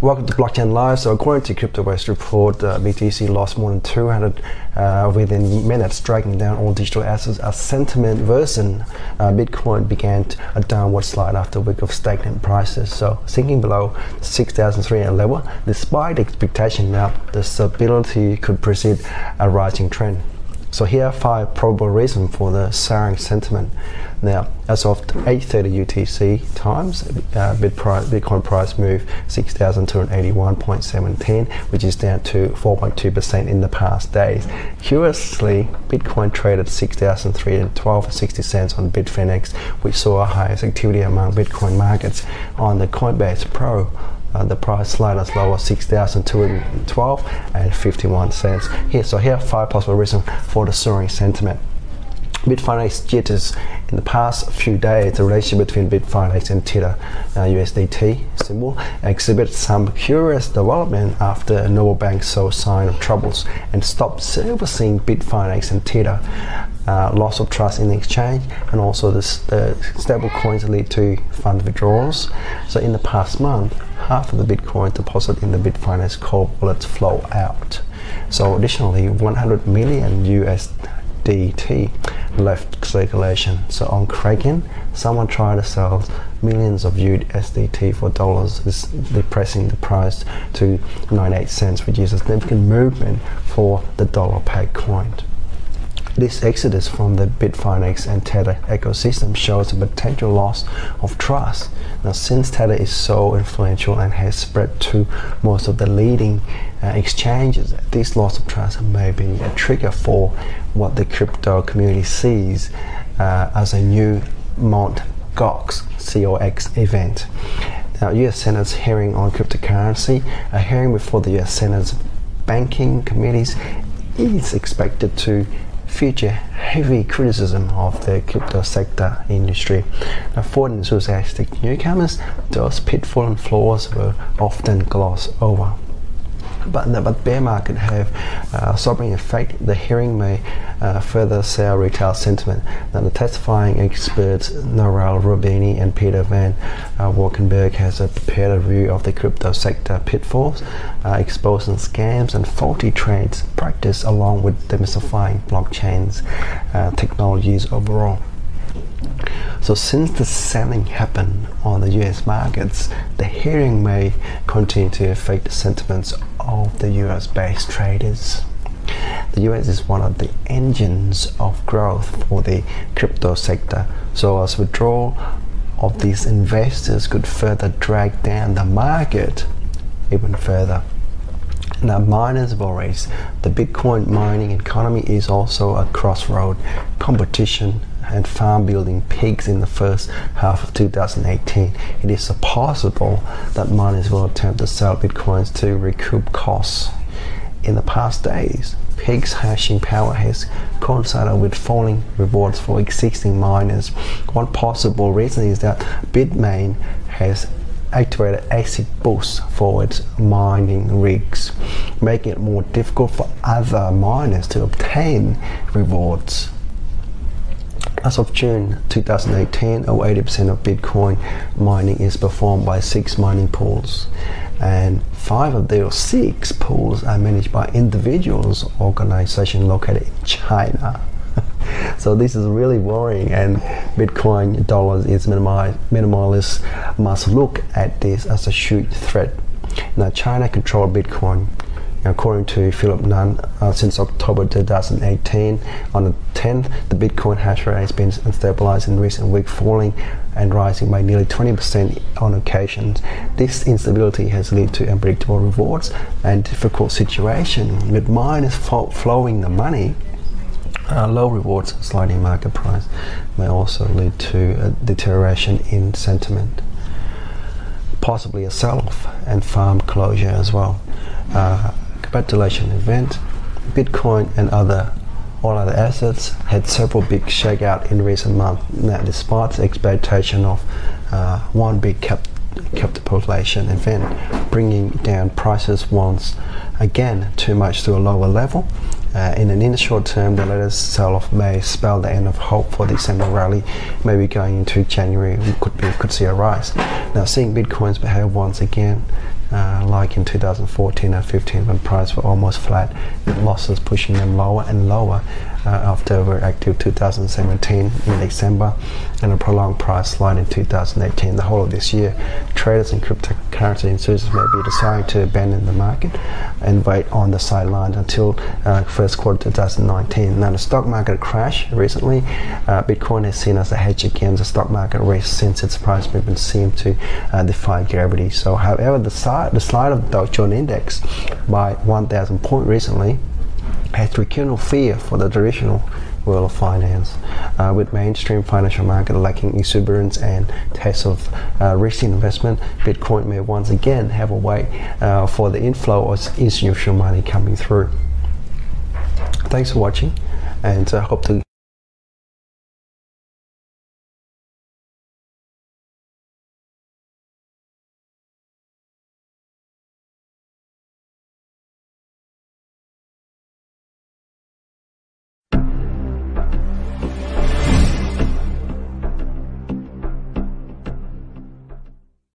Welcome to Blockchain Live. So according to CryptoWest report, BTC lost more than 200 within minutes, dragging down all digital assets. A sentiment version, Bitcoin began a downward slide after a week of stagnant prices. So sinking below the 6,300 level, despite expectation now the stability could precede a rising trend. So here are 5 probable reasons for the souring sentiment. Now, as of 8:30 UTC times, Bitcoin price moved 6,281.17, which is down to 4.2% in the past days. Curiously, Bitcoin traded 6,312.60 cents on Bitfinex, which saw a highest activity among Bitcoin markets. On the Coinbase Pro, the price slid as low as 6,212.51 cents. Here are 5 possible reasons for the soaring sentiment. Bitfinex jitters. In the past few days, the relationship between Bitfinex and Tether USDT symbol exhibits some curious development after Noble Bank saw sign of troubles and stopped servicing Bitfinex and Tether. Loss of trust in the exchange, and also the stable coins lead to fund withdrawals. So in the past month, half of the Bitcoin deposited in the Bitfinex cold wallets flow out. So additionally, 100 million USDT left circulation. So on Kraken, someone tried to sell millions of USDT for dollars, depressing the price to 98 cents, which is a significant movement for the dollar-pegged coin. This exodus from the Bitfinex and Tether ecosystem shows a potential loss of trust. Now, since Tether is so influential and has spread to most of the leading exchanges, this loss of trust may be a trigger for what the crypto community sees as a new Mt. Gox (COX) event. Now, U.S. Senate's hearing on cryptocurrency, a hearing before the U.S. Senate's banking committees, is expected to feature heavy criticism of the crypto sector industry. Now, for enthusiastic newcomers, those pitfalls and flaws were often glossed over. But bear market have sobering effect. The hearing may further sour retail sentiment. Now, the testifying experts Noral Rubini and Peter Van Walkenberg has prepared a review of the crypto sector pitfalls, exposing scams and faulty trades practiced, along with demystifying blockchain's technologies overall. So since the selling happened on the US markets, the hearing may continue to affect the sentiments of the US-based traders. The US is one of the engines of growth for the crypto sector, so as withdrawal of these investors could further drag down the market even further. Now, miners worries. The Bitcoin mining economy is also a crossroad. Competition and farm building peaks in the first half of 2018. It is possible that miners will attempt to sell Bitcoins to recoup costs. In the past days, peaks hashing power has coincided with falling rewards for existing miners. One possible reason is that Bitmain has activated ASIC boosts for its mining rigs, making it more difficult for other miners to obtain rewards. As of June 2018, over 80% of Bitcoin mining is performed by 6 mining pools, and 5 of those 6 pools are managed by individuals organizations located in China. So this is really worrying, and Bitcoin dollars is minimalists must look at this as a huge threat. Now, China controlled Bitcoin. According to Philip Nunn, since October 2018, on the 10th, the Bitcoin hash rate has been stabilized in recent weeks, falling and rising by nearly 20% on occasions. This instability has led to unpredictable rewards and difficult situation with miners flowing the money. Low rewards, sliding market price may also lead to a deterioration in sentiment, possibly a sell-off and farm closure as well. Capitulation event. Bitcoin and all other assets had several big shakeout in recent months. Now, despite the expectation of one big capitulation event bringing down prices once again too much to a lower level, in the short term, the latest sell-off may spell the end of hope for the December rally. Maybe going into January, we could see a rise. Now, seeing Bitcoins behave once again like in 2014 and 15 when prices were almost flat, with losses pushing them lower and lower after a very active 2017 in December and a prolonged price slide in 2018. The whole of this year, traders and cryptocurrency enthusiasts may be deciding to abandon the market and wait on the sidelines until first quarter 2019. Now, the stock market crash recently, Bitcoin is seen as a hedge against the stock market risk since its price movement seemed to defy gravity. So, however, the slide of the Dow Jones Index by 1,000 points recently has rekindled fear for the traditional world of finance. With mainstream financial market lacking exuberance and taste of risky investment, Bitcoin may once again have a wait for the inflow of institutional money coming through. Thanks for watching, and hope to